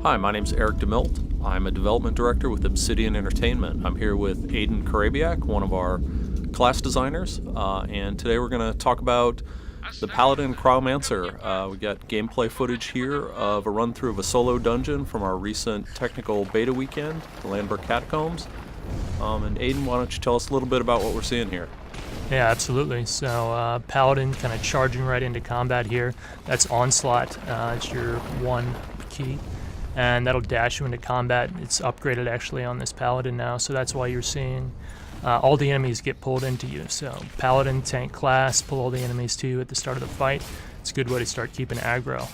Hi, my name's Eric DeMilt. I'm a development director with Obsidian Entertainment. I'm here with Aiden Karabiak, one of our class designers, and today we're going to talk about the Paladin Cryomancer. We got gameplay footage here of a run through of a solo dungeon from our recent technical beta weekend, the Landberg Catacombs. And Aiden, why don't you tell us a little bit about what we're seeing here? Yeah, absolutely. So Paladin kind of charging right into combat here. That's Onslaught. It's your one key, and that'll dash you into combat. It's upgraded actually on this Paladin now, so that's why you're seeing all the enemies get pulled into you. So Paladin tank class, pull all the enemies to you at the start of the fight. It's a good way to start keeping aggro.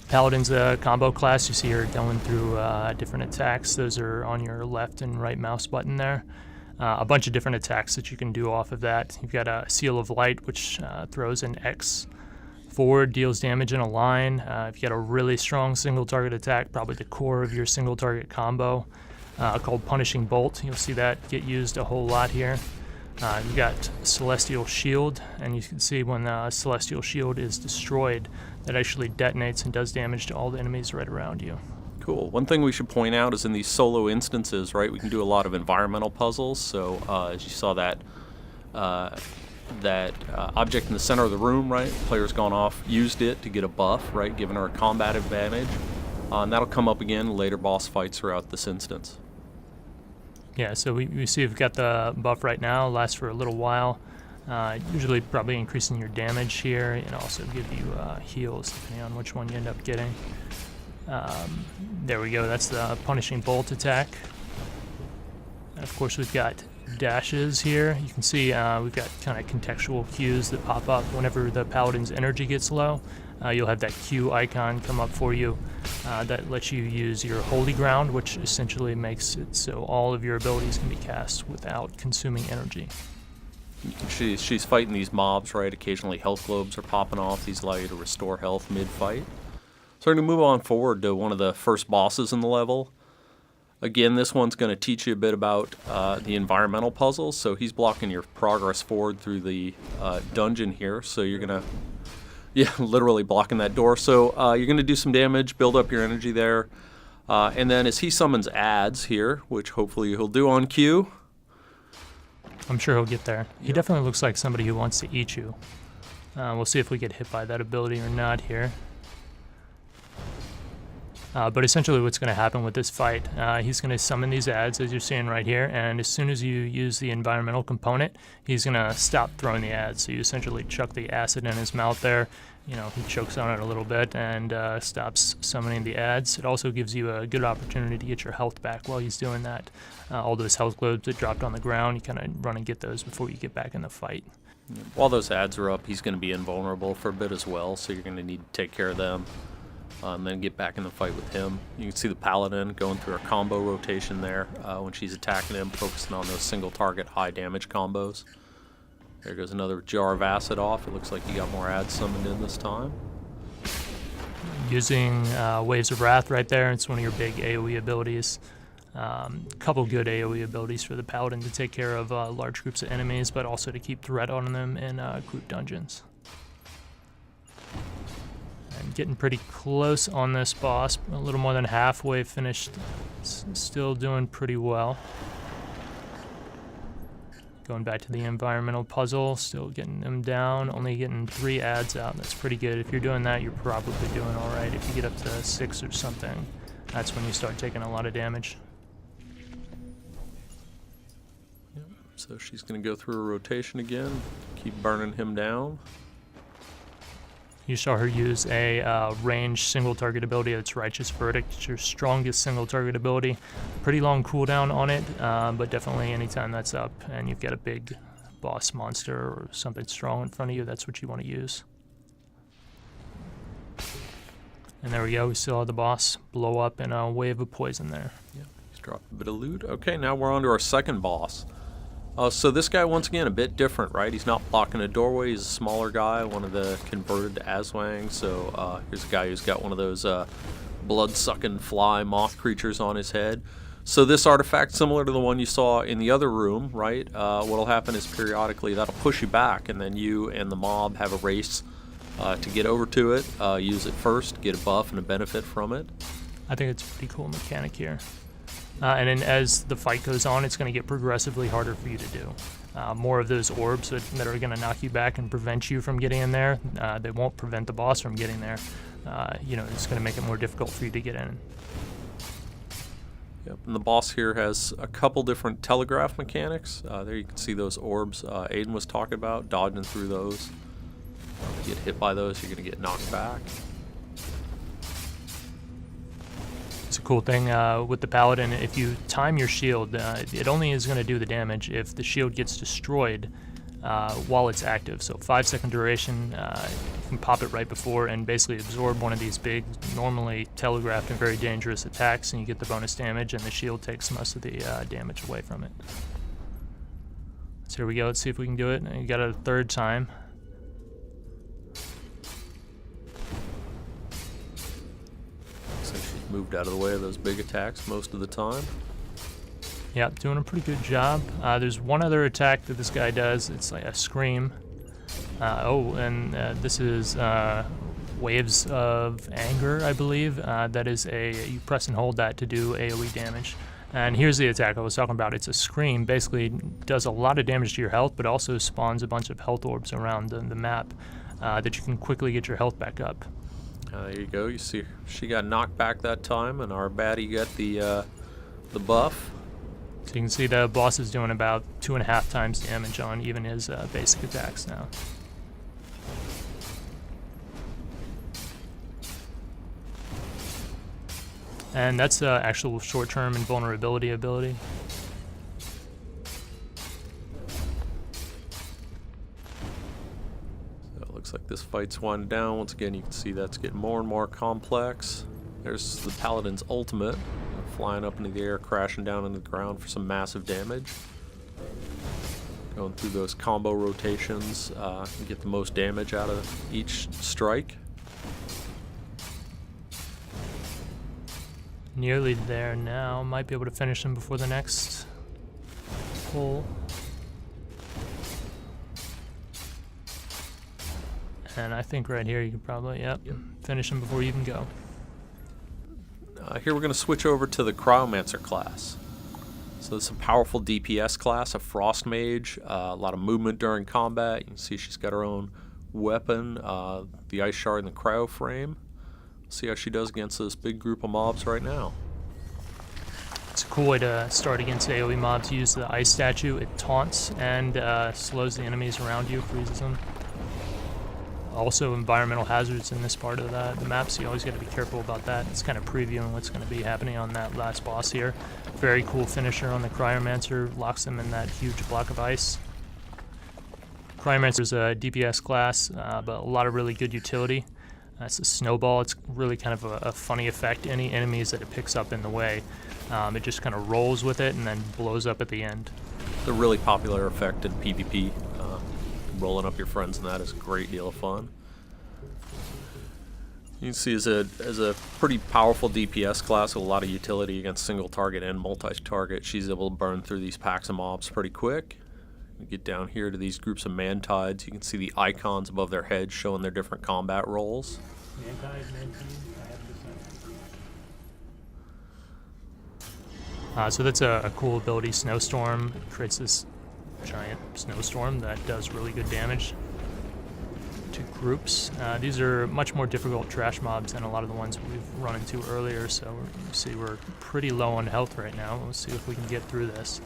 Paladin's a combo class. You see her going through different attacks. Those are on your left and right mouse button there. A bunch of different attacks that you can do off of that. You've got a Seal of Light, which throws an X forward, deals damage in a line. If you got a really strong single target attack, probably the core of your single target combo, called Punishing Bolt. You'll see that get used a whole lot here. You've got Celestial Shield, and you can see when Celestial Shield is destroyed, that actually detonates and does damage to all the enemies right around you. Cool. One thing we should point out is in these solo instances, right, we can do a lot of environmental puzzles. So as you saw that object in the center of the room, right, player's gone off, used it to get a buff, right, giving her a combat advantage. And that'll come up again in later boss fights throughout this instance. Yeah, so we see we've got the buff right now, lasts for a little while. Usually probably increasing your damage here, and also give you heals depending on which one you end up getting. There we go, that's the Punishing Bolt attack. And of course we've got dashes here. You can see we've got kind of contextual cues that pop up whenever the Paladin's energy gets low. You'll have that Q icon come up for you that lets you use your Holy Ground, which essentially makes it so all of your abilities can be cast without consuming energy. She's fighting these mobs, right? Occasionally health globes are popping off. These allow you to restore health mid-fight. So we're going to move on forward to one of the first bosses in the level. Again, this one's going to teach you a bit about the environmental puzzles. So he's blocking your progress forward through the dungeon here. So you're going to, yeah, literally blocking that door. So you're going to do some damage, build up your energy there. And then as he summons ads here, which hopefully he'll do on cue. I'm sure he'll get there. He definitely looks like somebody who wants to eat you. We'll see if we get hit by that ability or not here. But essentially what's going to happen with this fight, he's going to summon these ads as you're seeing right here, and as soon as you use the environmental component, he's going to stop throwing the ads. So you essentially chuck the acid in his mouth there, you know, he chokes on it a little bit and stops summoning the ads. It also gives you a good opportunity to get your health back while he's doing that. All those health globes that dropped on the ground, you kind of run and get those before you get back in the fight. While those ads are up, he's going to be invulnerable for a bit as well, so you're going to need to take care of them. And then get back in the fight with him. You can see the Paladin going through a combo rotation there when she's attacking him, focusing on those single target high damage combos. There goes another jar of acid off. It looks like he got more ads summoned in this time. Using Waves of Wrath right there, it's one of your big AoE abilities. Couple good AoE abilities for the Paladin to take care of large groups of enemies, but also to keep threat on them in group dungeons. And getting pretty close on this boss, a little more than halfway finished, still doing pretty well. Going back to the environmental puzzle, still getting them down, only getting 3 ads out. That's pretty good. If you're doing that, you're probably doing all right. If you get up to 6 or something, that's when you start taking a lot of damage. Yep. So she's going to go through a rotation again, keep burning him down. You saw her use a ranged single target ability that's Righteous Verdict. It's your strongest single target ability. Pretty long cooldown on it, but definitely anytime that's up and you've got a big boss monster or something strong in front of you, that's what you want to use. And there we go, we still have the boss blow up in a wave of poison there. Yeah, he's dropped a bit of loot. Okay, now we're on to our second boss. So this guy, once again, a bit different, right? He's not blocking a doorway. He's a smaller guy, one of the converted to Aswang. So here's a guy who's got one of those blood-sucking fly moth creatures on his head. So this artifact, similar to the one you saw in the other room, right? What'll happen is periodically that'll push you back, and then you and the mob have a race to get over to it. Use it first, get a buff and a benefit from it. I think it's a pretty cool mechanic here. And then as the fight goes on, it's going to get progressively harder for you to do. More of those orbs that are going to knock you back and prevent you from getting in there. They won't prevent the boss from getting there. It's going to make it more difficult for you to get in. Yep, and the boss here has a couple different telegraph mechanics. There you can see those orbs Aiden was talking about, dodging through those. If you get hit by those, you're going to get knocked back. It's a cool thing with the Paladin. If you time your shield, it only is going to do the damage if the shield gets destroyed while it's active. So 5-second duration, you can pop it right before and basically absorb one of these big, normally telegraphed and very dangerous attacks, and you get the bonus damage, and the shield takes most of the damage away from it. So here we go. Let's see if we can do it. You got it a third time. Moved out of the way of those big attacks most of the time. Yeah, doing a pretty good job. There's one other attack that this guy does. It's like a scream. This is Waves of Anger, I believe. That is you press and hold that to do AoE damage. And here's the attack I was talking about. It's a scream. Basically does a lot of damage to your health, but also spawns a bunch of health orbs around the map that you can quickly get your health back up. There you go. You see, she got knocked back that time, and our baddie got the buff. So you can see the boss is doing about 2.5 times damage on even his basic attacks now. And that's the actual short-term invulnerability ability. Looks like this fight's winding down. Once again, you can see that's getting more and more complex. There's the Paladin's ultimate, flying up into the air, crashing down into the ground for some massive damage. Going through those combo rotations, you get the most damage out of each strike. Nearly there now. Might be able to finish him before the next pull. And I think right here you could probably, finish him before you even go. Here we're going to switch over to the Cryomancer class. So this is a powerful DPS class, a Frost Mage, a lot of movement during combat. You can see she's got her own weapon, the Ice Shard and the Cryo Frame. See how she does against this big group of mobs right now. It's a cool way to start against AoE mobs. Use the Ice Statue. It taunts and slows the enemies around you, freezes them. Also environmental hazards in this part of the map, so you always got to be careful about that. It's kind of previewing what's going to be happening on that last boss here. Very cool finisher on the Cryomancer, locks them in that huge block of ice. Cryomancer is a DPS class, but a lot of really good utility. It's a snowball. It's really kind of a funny effect. Any enemies that it picks up in the way, it just kind of rolls with it and then blows up at the end. It's a really popular effect in PvP. Rolling up your friends and that is a great deal of fun. You can see as a pretty powerful DPS class with a lot of utility against single target and multi-target. She's able to burn through these packs of mobs pretty quick. You get down here to these groups of Mantides. You can see the icons above their heads showing their different combat roles. So that's a cool ability, Snowstorm. It creates this giant snowstorm that does really good damage to groups. These are much more difficult trash mobs than a lot of the ones we've run into earlier, so you see we're pretty low on health right now. Let's see if we can get through this.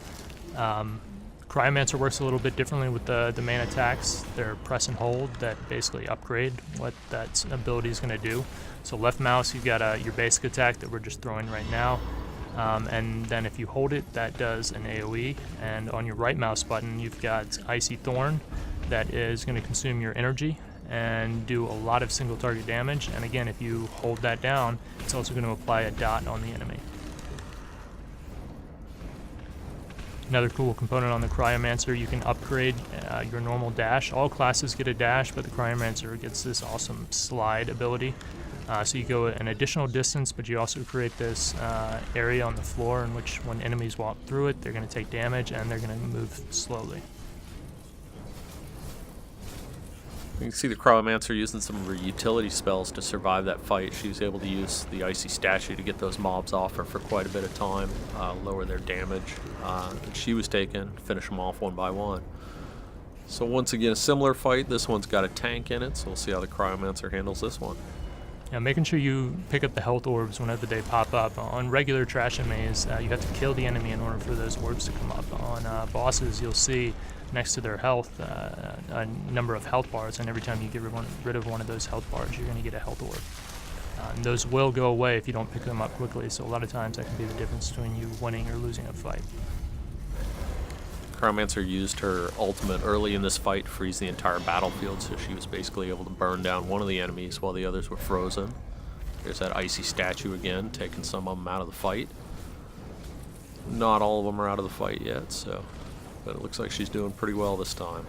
Cryomancer works a little bit differently with the main attacks. They're press and hold that basically upgrade what that ability is going to do. So left mouse, you've got your basic attack that we're just throwing right now. And then if you hold it, that does an AoE. And on your right mouse button, you've got Icy Thorn that is going to consume your energy and do a lot of single target damage. And again, if you hold that down, it's also going to apply a dot on the enemy. Another cool component on the Cryomancer, you can upgrade your normal dash. All classes get a dash, but the Cryomancer gets this awesome slide ability. So you go an additional distance, but you also create this area on the floor in which when enemies walk through it, they're going to take damage and they're going to move slowly. You can see the Cryomancer using some of her utility spells to survive that fight. She was able to use the Icy Statue to get those mobs off her for quite a bit of time, lower their damage that she was taking, finish them off one by one. So once again, a similar fight. This one's got a tank in it, so we'll see how the Cryomancer handles this one. Yeah, making sure you pick up the health orbs whenever they pop up. On regular trash enemies, you have to kill the enemy in order for those orbs to come up. On bosses, you'll see next to their health a number of health bars, and every time you get rid of one of those health bars, you're going to get a health orb. And those will go away if you don't pick them up quickly, so a lot of times that can be the difference between you winning or losing a fight. Cryomancer used her ultimate early in this fight to freeze the entire battlefield, so she was basically able to burn down one of the enemies while the others were frozen. There's that Icy Statue again, taking some of them out of the fight. Not all of them are out of the fight yet, but it looks like she's doing pretty well this time.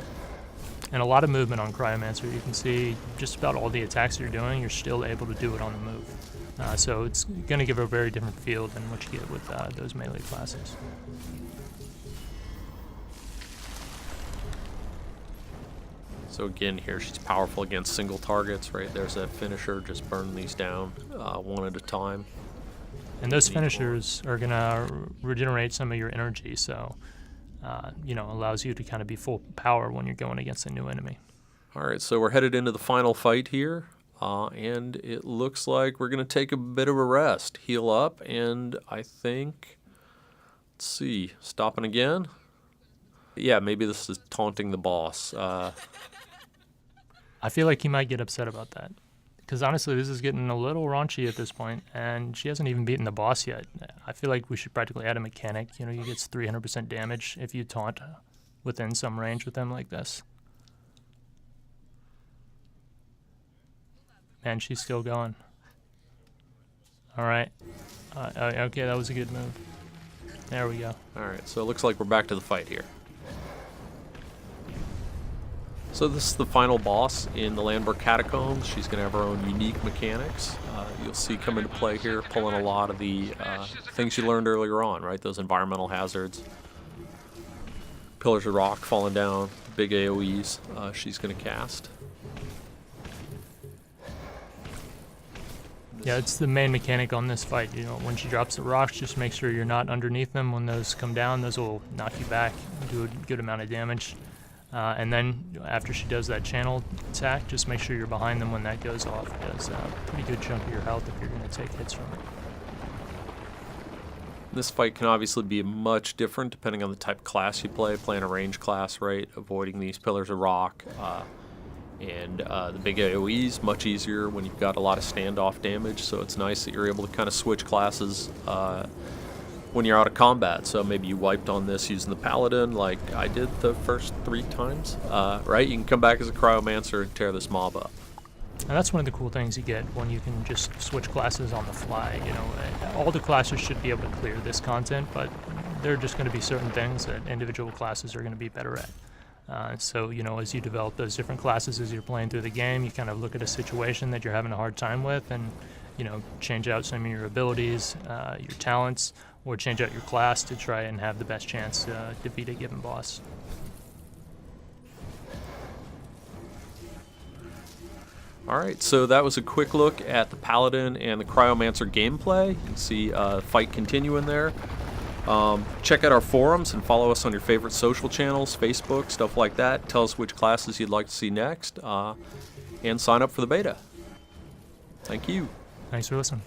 And a lot of movement on Cryomancer. You can see just about all the attacks you're doing, you're still able to do it on the move. So it's going to give a very different feel than what you get with those melee classes. So again, here she's powerful against single targets, right? There's that finisher, just burn these down one at a time. And those finishers are going to regenerate some of your energy, so allows you to kind of be full power when you're going against a new enemy. All right, so we're headed into the final fight here, and it looks like we're going to take a bit of a rest, heal up, and I think, let's see, stopping again? Yeah, maybe this is taunting the boss. I feel like he might get upset about that. Because honestly, this is getting a little raunchy at this point, and she hasn't even beaten the boss yet. I feel like we should practically add a mechanic. You get 300% damage if you taunt within some range with them like this. And she's still going. All right. Okay, that was a good move. There we go. All right, so it looks like we're back to the fight here. So this is the final boss in the Landberg Catacombs. She's going to have her own unique mechanics. You'll see come into play here, pulling a lot of the things you learned earlier on, right? Those environmental hazards. Pillars of rock falling down, big AoEs she's going to cast. Yeah, it's the main mechanic on this fight. When she drops the rocks, just make sure you're not underneath them. When those come down, those will knock you back, do a good amount of damage. And then after she does that channel attack, just make sure you're behind them when that goes off. It does a pretty good chunk of your health if you're going to take hits from it. This fight can obviously be much different depending on the type of class you play. Playing a range class, right? Avoiding these pillars of rock. And the big AoEs, much easier when you've got a lot of standoff damage. So it's nice that you're able to kind of switch classes when you're out of combat. So maybe you wiped on this using the Paladin like I did the first 3 times, right? You can come back as a Cryomancer and tear this mob up. And that's one of the cool things you get when you can just switch classes on the fly. All the classes should be able to clear this content, but there are just going to be certain things that individual classes are going to be better at. So as you develop those different classes as you're playing through the game, you kind of look at a situation that you're having a hard time with and change out some of your abilities, your talents, or change out your class to try and have the best chance to defeat a given boss. Alright, so that was a quick look at the Paladin and the Cryomancer gameplay. You can see fight continuing there. Check out our forums and follow us on your favorite social channels, Facebook, stuff like that. Tell us which classes you'd like to see next, and sign up for the beta. Thank you. Thanks for listening.